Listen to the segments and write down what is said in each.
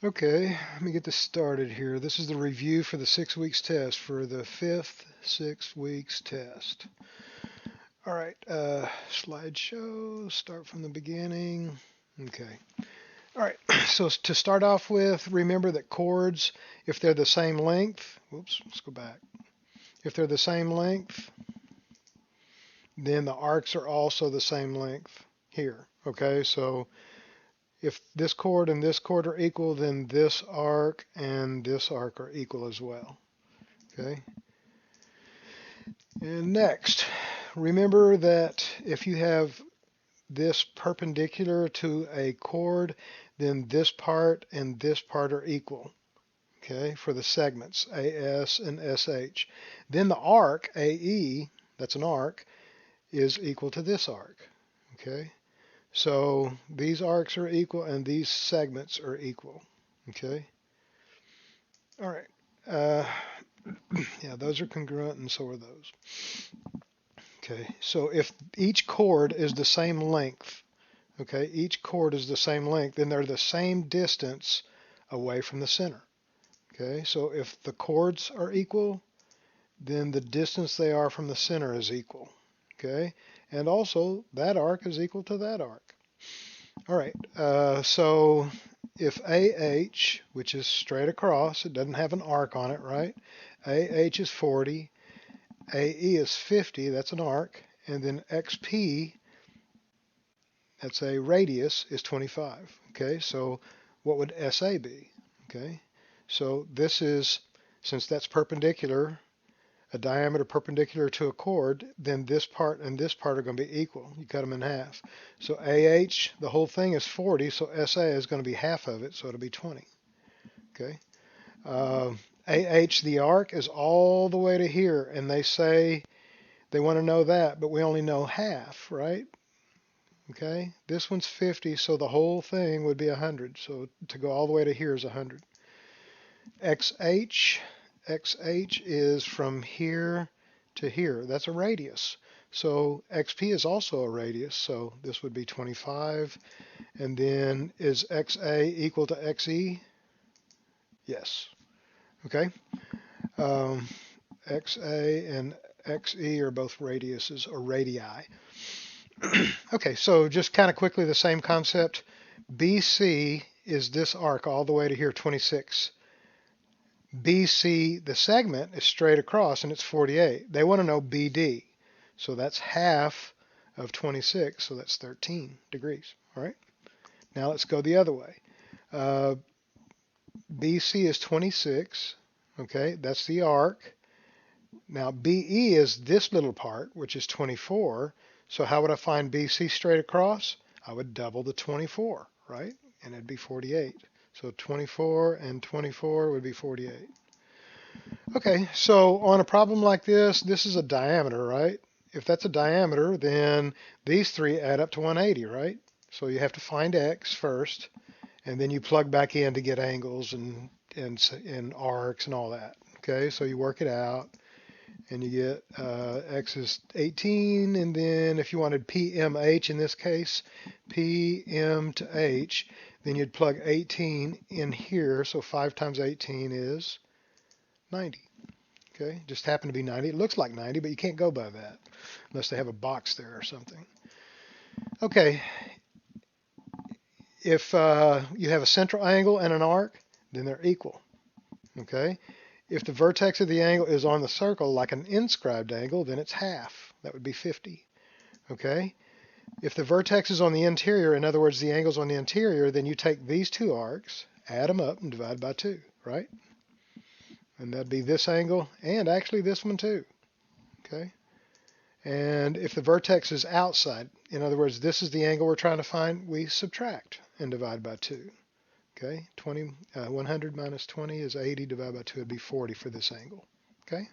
Okay, let me get this started here. This is the review for the 6 weeks test for the fifth 6 weeks test. All right, slideshow, start from the beginning. Okay. All right, so to start off with, remember that chords, if they're the same length, whoops, let's go back. If they're the same length, then the arcs are also the same length here. Okay, so if this chord and this chord are equal, then this arc and this arc are equal as well. Okay. And next, remember that if you have this perpendicular to a chord, then this part and this part are equal. Okay, for the segments AS and SH. Then the arc AE, that's an arc, is equal to this arc. Okay, so these arcs are equal and these segments are equal. Okay, all right. Uh, yeah, those are congruent and so are those. Okay, so if each chord is the same length, okay, each chord is the same length, then they're the same distance away from the center. Okay, so if the chords are equal, then the distance they are from the center is equal. Okay, and also that arc is equal to that arc. All right, so if AH, which is straight across, it doesn't have an arc on it, right? AH is 40, AE is 50, that's an arc, and then XP, that's a radius, is 25. Okay, so what would SA be? Okay, so this is, since that's perpendicular, a diameter perpendicular to a chord, then this part and this part are going to be equal. You cut them in half. So AH, the whole thing is 40, so SA is going to be half of it, so it'll be 20. Okay. AH, the arc, is all the way to here, and they say they want to know that, but we only know half, right? Okay. This one's 50, so the whole thing would be 100. So to go all the way to here is 100. XH, XH is from here to here. That's a radius. So XP is also a radius, so this would be 25. And then is XA equal to XE? Yes. Okay. Um, XA and XE are both radiuses or radii. Okay, so just kind of quickly the same concept. BC is this arc all the way to here, 26. BC, the segment, is straight across and it's 48. They want to know BD. So that's half of 26, so that's 13 degrees. All right. Now let's go the other way. Uh, BC is 26. Okay, that's the arc. Now BE is this little part, which is 24. So how would I find BC straight across? I would double the 24, right? And it'd be 48. So 24 and 24 would be 48. Okay, so on a problem like this is a diameter, right? If that's a diameter, then these three add up to 180, right? So you have to find x first, and then you plug back in to get angles and arcs and all that. Okay, so you work it out, and you get x is 18, and then if you wanted PMH in this case, PM to H, then you'd plug 18 in here, so 5 times 18 is 90. Okay, just happened to be 90. It looks like 90, but you can't go by that unless they have a box there or something. Okay, if you have a central angle and an arc, then they're equal. Okay, if the vertex of the angle is on the circle like an inscribed angle, then it's half. That would be 50. Okay, if the vertex is on the interior, in other words, the angle's on the interior, then you take these two arcs, add them up, and divide by 2, right? And that'd be this angle and actually this one too. Okay. And if the vertex is outside, in other words, this is the angle we're trying to find, we subtract and divide by 2. Okay, 100 minus 20 is 80, divided by 2 would be 40 for this angle. Okay.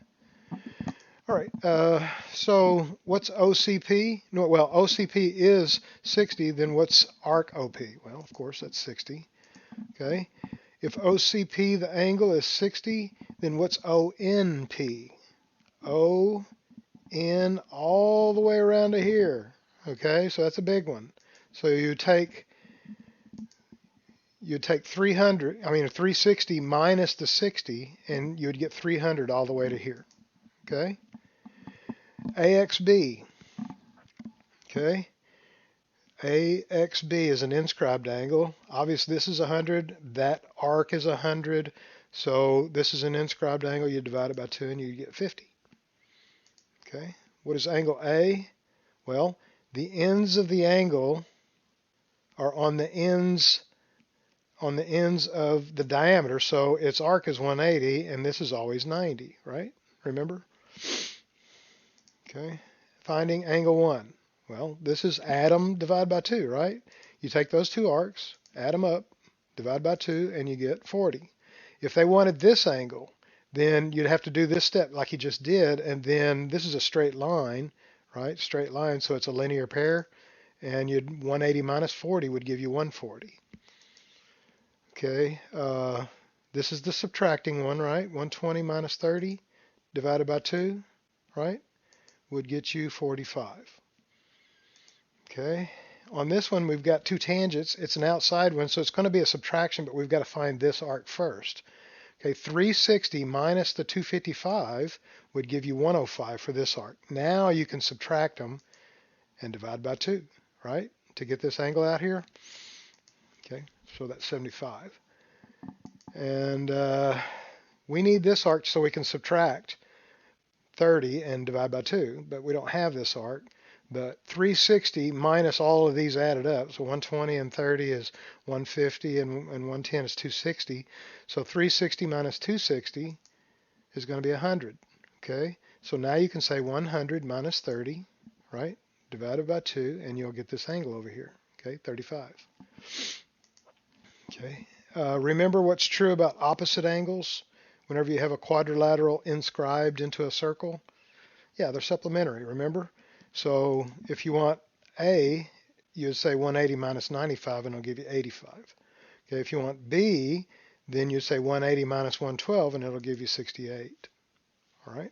All right, so what's OCP? No, well, OCP is 60, then what's arc OP? Well, of course, that's 60. Okay. If OCP, the angle, is 60, then what's ONP? O in all the way around to here. Okay, so that's a big one. So you you'd take 360 minus the 60, and you'd get 300 all the way to here. Okay? AXB. Okay? AXB is an inscribed angle. Obviously, this is 100. That arc is 100. So this is an inscribed angle. You divide it by 2, and you get 50. Okay? What is angle A? Well, the ends of the angle are on the ends of the diameter. So its arc is 180, and this is always 90, right? Remember? Okay. Finding angle 1. Well, this is add them, divide by 2, right? You take those two arcs, add them up, divide by 2, and you get 40. If they wanted this angle, then you'd have to do this step like you just did, and then this is a straight line, right? Straight line, so it's a linear pair, and 180 minus 40 would give you 140. Okay, this is the subtracting one, right? 120 minus 30 divided by 2, right, would get you 45. Okay, on this one we've got two tangents. It's an outside one, so it's going to be a subtraction, but we've got to find this arc first. Okay, 360 minus the 255 would give you 105 for this arc. Now you can subtract them and divide by 2, right, to get this angle out here. Okay, so that's 75. And we need this arc so we can subtract 30 and divide by 2, but we don't have this arc. But 360 minus all of these added up, so 120 and 30 is 150, and 110 is 260. So 360 minus 260 is going to be 100. Okay, so now you can say 100 minus 30, right, divided by 2, and you'll get this angle over here. Okay, 35. Okay, remember what's true about opposite angles whenever you have a quadrilateral inscribed into a circle? Yeah, they're supplementary, remember? So if you want A, you'd say 180 minus 95, and it'll give you 85. Okay, if you want B, then you say 180 minus 112, and it'll give you 68. All right?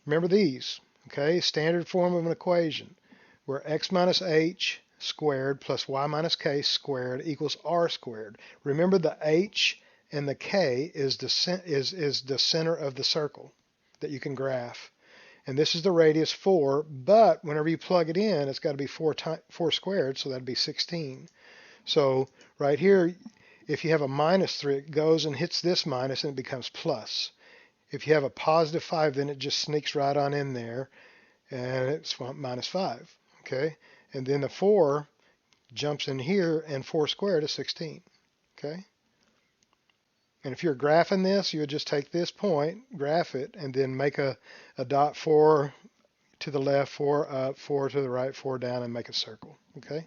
Remember these, okay? Standard form of an equation where x minus h squared plus y minus k squared equals r squared. Remember the h and the k is the center of the circle that you can graph. And this is the radius 4, but whenever you plug it in, it's got to be 4 squared, so that'd be 16. So right here, if you have a minus 3, it goes and hits this minus, and it becomes plus. If you have a positive 5, then it just sneaks right on in there, and it's minus 5. Okay, and then the 4 jumps in here, and 4 squared is 16. Okay. And if you're graphing this, you would just take this point, graph it, and then make a dot 4 to the left, 4 up, 4 to the right, 4 down, and make a circle. Okay?